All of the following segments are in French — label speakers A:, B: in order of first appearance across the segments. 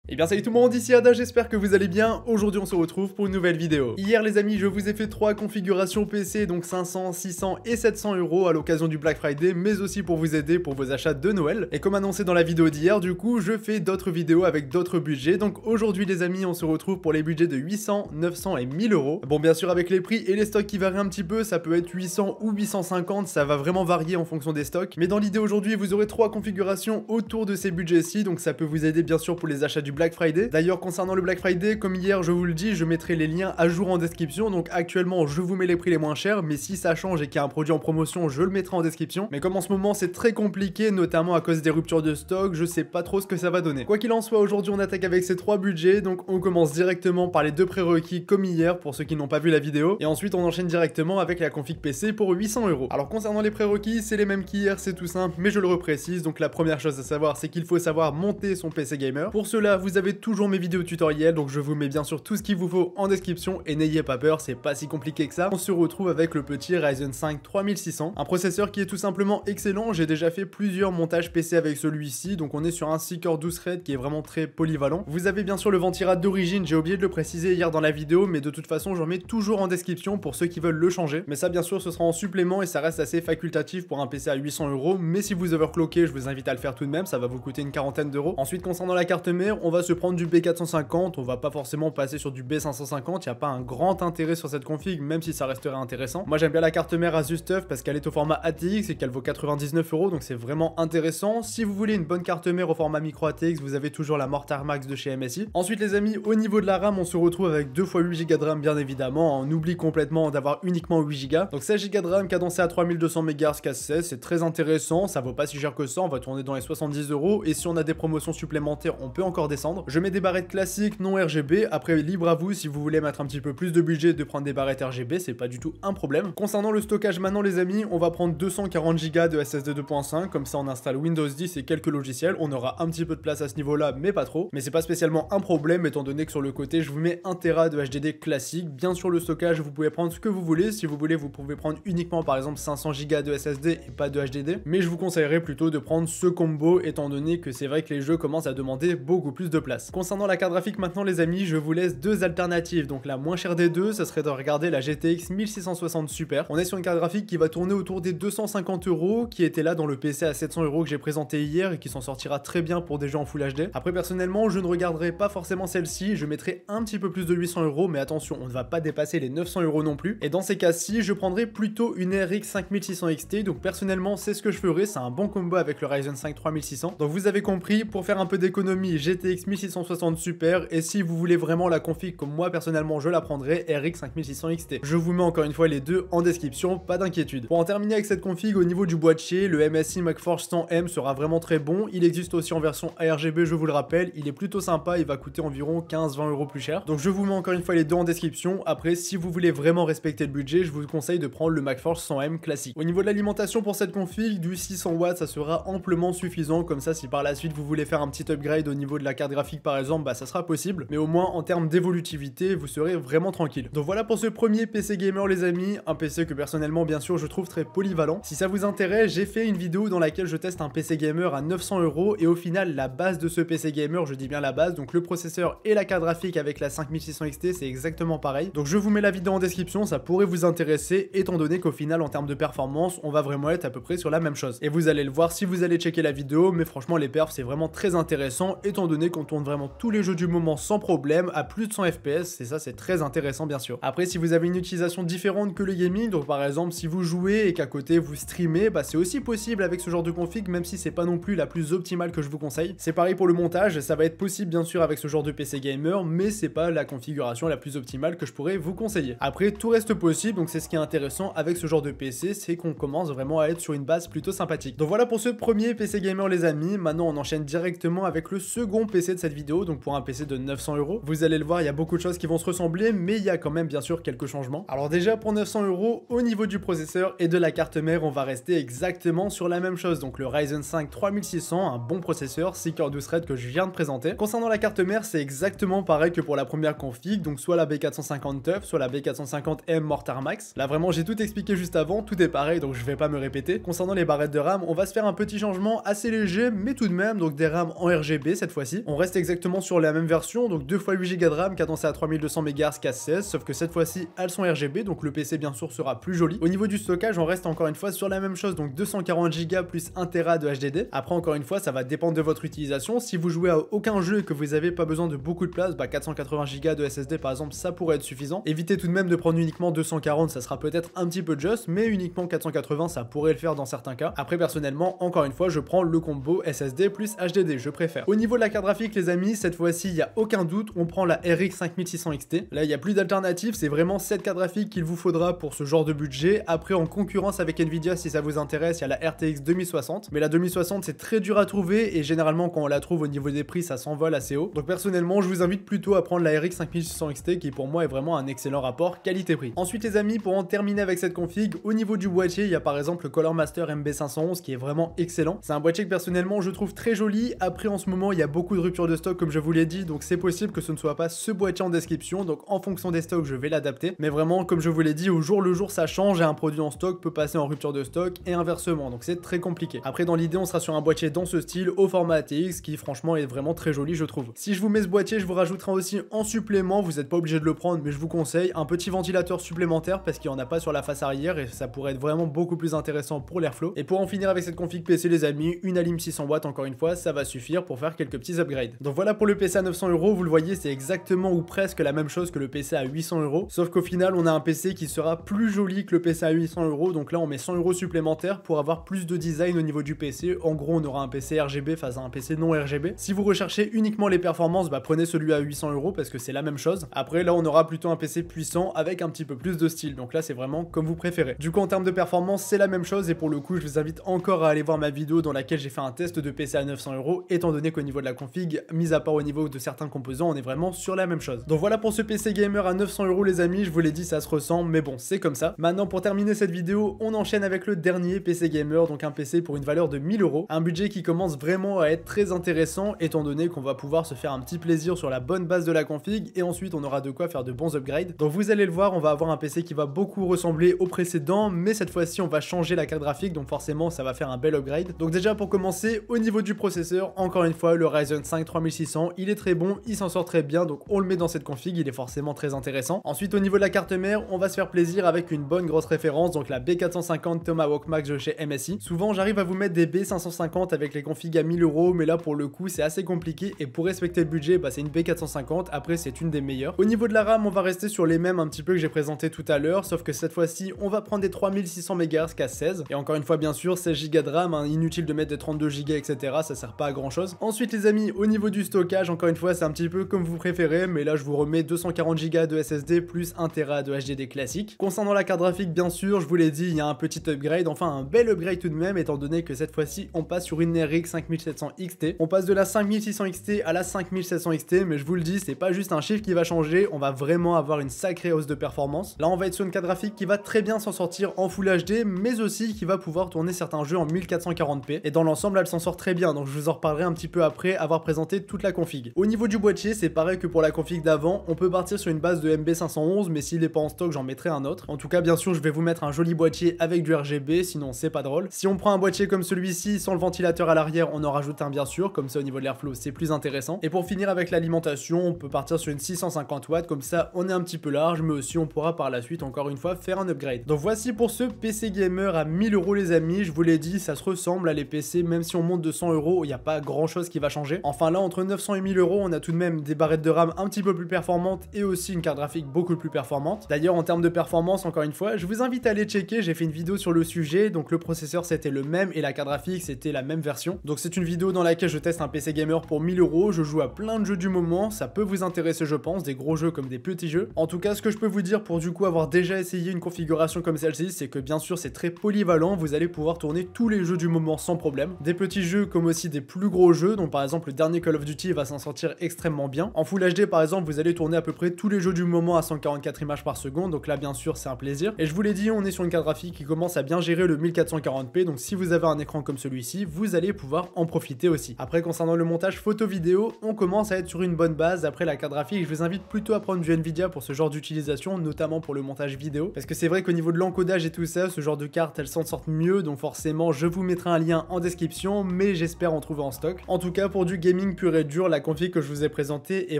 A: Et bien salut tout le monde, ici Ada, j'espère que vous allez bien. Aujourd'hui on se retrouve pour une nouvelle vidéo. Hier les amis, je vous ai fait 3 configurations PC, donc 500, 600 et 700 € à l'occasion du Black Friday, mais aussi pour vous aider pour vos achats de Noël. Et comme annoncé dans la vidéo d'hier, du coup, je fais d'autres vidéos avec d'autres budgets. Donc aujourd'hui les amis, on se retrouve pour les budgets de 800, 900 et 1000 €. Bon, bien sûr avec les prix et les stocks qui varient un petit peu, ça peut être 800 ou 850, ça va vraiment varier en fonction des stocks. Mais dans l'idée aujourd'hui, vous aurez 3 configurations autour de ces budgets-ci, donc ça peut vous aider bien sûr pour les achats du Black Friday. D'ailleurs, concernant le Black Friday, comme hier, je vous le dis, je mettrai les liens à jour en description. Donc actuellement, je vous mets les prix les moins chers, mais si ça change et qu'il y a un produit en promotion, je le mettrai en description. Mais comme en ce moment, c'est très compliqué, notamment à cause des ruptures de stock, je sais pas trop ce que ça va donner. Quoi qu'il en soit, aujourd'hui, on attaque avec ces 3 budgets. Donc on commence directement par les 2 prérequis comme hier, pour ceux qui n'ont pas vu la vidéo. Et ensuite, on enchaîne directement avec la config PC pour 800 €. Alors concernant les prérequis, c'est les mêmes qu'hier, c'est tout simple, mais je le reprécise. Donc la première chose à savoir, c'est qu'il faut savoir monter son PC gamer. Pour cela, vous avez toujours mes vidéos tutoriels, donc je vous mets bien sûr tout ce qu'il vous faut en description et n'ayez pas peur, c'est pas si compliqué que ça. On se retrouve avec le petit Ryzen 5 3600, un processeur qui est tout simplement excellent. J'ai déjà fait plusieurs montages PC avec celui-ci, donc on est sur un 6 core 12 threads qui est vraiment très polyvalent. Vous avez bien sûr le ventirad d'origine, j'ai oublié de le préciser hier dans la vidéo, mais de toute façon j'en mets toujours en description pour ceux qui veulent le changer. Mais ça bien sûr ce sera en supplément et ça reste assez facultatif pour un PC à 800 €, mais si vous overclockez, je vous invite à le faire tout de même, ça va vous coûter une quarantaine d'euros. Ensuite concernant la carte mère, on va se prendre du B450, on va pas forcément passer sur du B550, il n'y a pas un grand intérêt sur cette config, même si ça resterait intéressant. Moi j'aime bien la carte mère Asus TUF parce qu'elle est au format ATX et qu'elle vaut 99 €, donc c'est vraiment intéressant. Si vous voulez une bonne carte mère au format micro ATX, vous avez toujours la Mortar Max de chez MSI. Ensuite les amis, au niveau de la RAM, on se retrouve avec 2 x 8 Go de RAM bien évidemment, on oublie complètement d'avoir uniquement 8 Go. Donc 16 Go de RAM cadencé à 3200 MHz casse 16, c'est très intéressant, ça vaut pas si cher que ça, on va tourner dans les 70 € et si on a des promotions supplémentaires, on peut encore descendre. Je mets des barrettes classiques non RGB, après libre à vous si vous voulez mettre un petit peu plus de budget de prendre des barrettes RGB, c'est pas du tout un problème. Concernant le stockage maintenant les amis, on va prendre 240 Go de SSD 2.5, comme ça on installe Windows 10 et quelques logiciels, on aura un petit peu de place à ce niveau là mais pas trop, mais c'est pas spécialement un problème étant donné que sur le côté je vous mets 1 Tera de HDD classique. Bien sûr le stockage vous pouvez prendre ce que vous voulez, si vous voulez vous pouvez prendre uniquement par exemple 500 Go de SSD et pas de HDD, mais je vous conseillerais plutôt de prendre ce combo étant donné que c'est vrai que les jeux commencent à demander beaucoup plus de place. Concernant la carte graphique maintenant les amis, je vous laisse 2 alternatives, donc la moins chère des deux, ça serait de regarder la GTX 1660 Super. On est sur une carte graphique qui va tourner autour des 250 €, qui était là dans le PC à 700 € que j'ai présenté hier et qui s'en sortira très bien pour des jeux en Full HD. Après personnellement, je ne regarderai pas forcément celle-ci, je mettrai un petit peu plus de 800 €, mais attention, on ne va pas dépasser les 900 € non plus. Et dans ces cas-ci, je prendrai plutôt une RX 5600 XT, donc personnellement, c'est ce que je ferai, c'est un bon combo avec le Ryzen 5 3600. Donc vous avez compris, pour faire un peu d'économie, GTX 1660 Super, et si vous voulez vraiment la config comme moi personnellement je la prendrai, RX 5600 XT. Je vous mets encore une fois les deux en description, pas d'inquiétude. Pour en terminer avec cette config, au niveau du boîtier, le MSI MacForge 100M sera vraiment très bon. Il existe aussi en version ARGB, je vous le rappelle, il est plutôt sympa, il va coûter environ 15-20 € plus cher. Donc je vous mets encore une fois les deux en description. Après, si vous voulez vraiment respecter le budget, je vous conseille de prendre le MacForge 100M classique. Au niveau de l'alimentation pour cette config, du 600 watts, ça sera amplement suffisant. Comme ça, si par la suite vous voulez faire un petit upgrade au niveau de la carte graphique par exemple, bah ça sera possible. Mais au moins en termes d'évolutivité, vous serez vraiment tranquille. Donc voilà pour ce premier PC gamer les amis, un PC que personnellement bien sûr je trouve très polyvalent. Si ça vous intéresse, j'ai fait une vidéo dans laquelle je teste un PC gamer à 900 € et au final la base de ce PC gamer, je dis bien la base, donc le processeur et la carte graphique avec la 5600 XT, c'est exactement pareil. Donc je vous mets la vidéo en description, ça pourrait vous intéresser étant donné qu'au final en termes de performance, on va vraiment être à peu près sur la même chose. Et vous allez le voir si vous allez checker la vidéo, mais franchement les perfs c'est vraiment très intéressant étant donné qu'on tourne vraiment tous les jeux du moment sans problème à plus de 100 FPS, et ça c'est très intéressant bien sûr. Après si vous avez une utilisation différente que le gaming, donc par exemple si vous jouez et qu'à côté vous streamez, bah c'est aussi possible avec ce genre de config, même si c'est pas non plus la plus optimale que je vous conseille. C'est pareil pour le montage, ça va être possible bien sûr avec ce genre de PC gamer, mais c'est pas la configuration la plus optimale que je pourrais vous conseiller. Après tout reste possible, donc c'est ce qui est intéressant avec ce genre de PC, c'est qu'on commence vraiment à être sur une base plutôt sympathique. Donc voilà pour ce premier PC gamer les amis. Maintenant on enchaîne directement avec le second PC de cette vidéo, donc pour un PC de 900 €. Vous allez le voir, il y a beaucoup de choses qui vont se ressembler, mais il y a quand même bien sûr quelques changements. Alors déjà pour 900 € au niveau du processeur et de la carte mère, on va rester exactement sur la même chose, donc le Ryzen 5 3600, un bon processeur 6 core 12 threads que je viens de présenter. Concernant la carte mère, c'est exactement pareil que pour la première config, donc soit la B450 TUF, soit la B450M Mortar Max. Là vraiment j'ai tout expliqué juste avant, tout est pareil donc je vais pas me répéter. Concernant les barrettes de RAM, on va se faire un petit changement assez léger mais tout de même, donc des RAM en RGB cette fois-ci. On reste exactement sur la même version, donc 2 x 8 Go de RAM cadencé à 3200 MHz casse 16, sauf que cette fois-ci elles sont RGB, donc le PC bien sûr sera plus joli. Au niveau du stockage, on reste encore une fois sur la même chose, donc 240 Go plus 1 Tera de HDD. Après encore une fois, ça va dépendre de votre utilisation. Si vous jouez à aucun jeu et que vous n'avez pas besoin de beaucoup de place, 480 Go de SSD par exemple, ça pourrait être suffisant. Évitez tout de même de prendre uniquement 240, ça sera peut-être un petit peu juste, mais uniquement 480, ça pourrait le faire dans certains cas. Après personnellement, encore une fois, je prends le combo SSD plus HDD, je préfère. Au niveau de la carte graphique les amis, cette fois-ci, il n'y a aucun doute, on prend la RX 5600 XT. Là, il n'y a plus d'alternative, c'est vraiment cette carte graphique qu'il vous faudra pour ce genre de budget. Après, en concurrence avec Nvidia, si ça vous intéresse, il y a la RTX 2060. Mais la 2060, c'est très dur à trouver et généralement, quand on la trouve au niveau des prix, ça s'envole assez haut. Donc personnellement, je vous invite plutôt à prendre la RX 5600 XT qui pour moi est vraiment un excellent rapport qualité-prix. Ensuite les amis, pour en terminer avec cette config, au niveau du boîtier, il y a par exemple le Color Master MB511 qui est vraiment excellent. C'est un boîtier que personnellement je trouve très joli. Après en ce moment, il y a beaucoup de ruptures de stock comme je vous l'ai dit, donc c'est possible que ce ne soit pas ce boîtier en description. Donc en fonction des stocks, je vais l'adapter. Mais vraiment, comme je vous l'ai dit, au jour le jour ça change et un produit en stock peut passer en rupture de stock et inversement. Donc c'est très compliqué. Après dans l'idée, on sera sur un boîtier dans ce style au format ATX qui franchement est vraiment très joli je trouve. Si je vous mets ce boîtier, je vous rajouterai aussi en supplément, vous n'êtes pas obligé de le prendre mais je vous conseille un petit ventilateur supplémentaire parce qu'il n'y en a pas sur la face arrière et ça pourrait être vraiment beaucoup plus intéressant pour l'airflow. Et pour en finir avec cette config PC les amis, une Alim 600 watts encore une fois, ça va suffire pour faire quelques petits upgrades. Donc voilà pour le PC à 900 €, vous le voyez c'est exactement ou presque la même chose que le PC à 800 €, sauf qu'au final on a un PC qui sera plus joli que le PC à 800 €, donc là on met 100 € supplémentaires pour avoir plus de design au niveau du PC. En gros on aura un PC RGB face à un PC non RGB. Si vous recherchez uniquement les performances, prenez celui à 800 € parce que c'est la même chose. Après là on aura plutôt un PC puissant avec un petit peu plus de style, donc là c'est vraiment comme vous préférez. Du coup en termes de performance c'est la même chose et pour le coup je vous invite encore à aller voir ma vidéo dans laquelle j'ai fait un test de PC à 900 € étant donné qu'au niveau de la config, mis à part au niveau de certains composants, on est vraiment sur la même chose. Donc voilà pour ce PC gamer à 900 € les amis, je vous l'ai dit ça se ressemble mais bon c'est comme ça. Maintenant pour terminer cette vidéo, on enchaîne avec le dernier PC gamer, donc un PC pour une valeur de 1000 €, un budget qui commence vraiment à être très intéressant étant donné qu'on va pouvoir se faire un petit plaisir sur la bonne base de la config et ensuite on aura de quoi faire de bons upgrades. Donc vous allez le voir, on va avoir un PC qui va beaucoup ressembler au précédent mais cette fois-ci on va changer la carte graphique donc forcément ça va faire un bel upgrade. Donc déjà pour commencer, au niveau du processeur, encore une fois le Ryzen 5 3600, il est très bon, il s'en sort très bien donc on le met dans cette config, il est forcément très intéressant. Ensuite au niveau de la carte mère, on va se faire plaisir avec une bonne grosse référence, donc la B450 Tomahawk Max de chez MSI. Souvent j'arrive à vous mettre des B550 avec les configs à 1000 € mais là pour le coup c'est assez compliqué et pour respecter le budget c'est une B450, après c'est une des meilleures. Au niveau de la RAM on va rester sur les mêmes un petit peu que j'ai présenté tout à l'heure, sauf que cette fois-ci on va prendre des 3600 MHz casse 16 et encore une fois bien sûr 16 Go de RAM, inutile de mettre des 32 Go etc, ça sert pas à grand chose. Ensuite les amis, au niveau du stockage encore une fois c'est un petit peu comme vous préférez mais là je vous remets 240 Go de SSD plus 1 Tera de HDD classique. Concernant la carte graphique bien sûr, je vous l'ai dit, il y a un petit upgrade, enfin un bel upgrade tout de même étant donné que cette fois-ci on passe sur une RX 5700 XT. On passe de la 5600 XT à la 5700 XT mais je vous le dis c'est pas juste un chiffre qui va changer, on va vraiment avoir une sacrée hausse de performance. Là on va être sur une carte graphique qui va très bien s'en sortir en Full HD mais aussi qui va pouvoir tourner certains jeux en 1440p et dans l'ensemble elle s'en sort très bien, donc je vous en reparlerai un petit peu après avoir présenté toute la config. Au niveau du boîtier c'est pareil que pour la config d'avant, on peut partir sur une base de MB511 mais s'il n'est pas en stock j'en mettrai un autre. En tout cas bien sûr je vais vous mettre un joli boîtier avec du RGB sinon c'est pas drôle. Si on prend un boîtier comme celui-ci sans le ventilateur à l'arrière on en rajoute un bien sûr, comme ça au niveau de l'airflow c'est plus intéressant. Et pour finir avec l'alimentation on peut partir sur une 650 watts, comme ça on est un petit peu large mais aussi on pourra par la suite encore une fois faire un upgrade. Donc voici pour ce PC gamer à 1000 € les amis, je vous l'ai dit ça se ressemble à les PC, même si on monte de 100 €, il n'y a pas grand chose qui va changer. Enfin là entre 900 et 1000 € on a tout de même des barrettes de RAM un petit peu plus performantes et aussi une carte graphique beaucoup plus performante. D'ailleurs en termes de performance encore une fois je vous invite à aller checker, j'ai fait une vidéo sur le sujet, donc le processeur c'était le même et la carte graphique c'était la même version. Donc c'est une vidéo dans laquelle je teste un PC gamer pour 1000 €, je joue à plein de jeux du moment, ça peut vous intéresser je pense, des gros jeux comme des petits jeux. En tout cas ce que je peux vous dire pour du coup avoir déjà essayé une configuration comme celle-ci, c'est que bien sûr c'est très polyvalent, vous allez pouvoir tourner tous les jeux du moment sans problème. Des petits jeux comme aussi des plus gros jeux, donc par exemple le dernier Call of Duty va s'en sortir extrêmement bien. En Full HD par exemple vous allez tourner à peu près tous les jeux du moment à 144 images par seconde, donc là bien sûr c'est un plaisir. Et je vous l'ai dit, on est sur une carte graphique qui commence à bien gérer le 1440p, donc si vous avez un écran comme celui-ci, vous allez pouvoir en profiter aussi. Après concernant le montage photo-vidéo, on commence à être sur une bonne base. Après la carte graphique, je vous invite plutôt à prendre du Nvidia pour ce genre d'utilisation, notamment pour le montage vidéo, parce que c'est vrai qu'au niveau de l'encodage et tout ça, ce genre de carte elles s'en sortent mieux, donc forcément je vous mettrai un lien en description, mais j'espère en trouver en stock. En tout cas pour du gaming gaming pur et dur, la config que je vous ai présentée est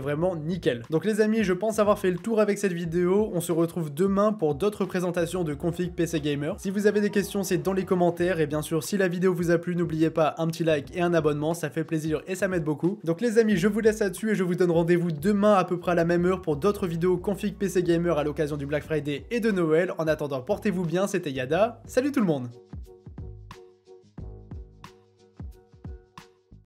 A: vraiment nickel. Donc les amis, je pense avoir fait le tour avec cette vidéo. On se retrouve demain pour d'autres présentations de config PC Gamer. Si vous avez des questions, c'est dans les commentaires. Et bien sûr, si la vidéo vous a plu, n'oubliez pas un petit like et un abonnement, ça fait plaisir et ça m'aide beaucoup. Donc les amis, je vous laisse là-dessus et je vous donne rendez-vous demain à peu près à la même heure pour d'autres vidéos config PC Gamer à l'occasion du Black Friday et de Noël. En attendant, portez-vous bien, c'était Yada. Salut tout le monde!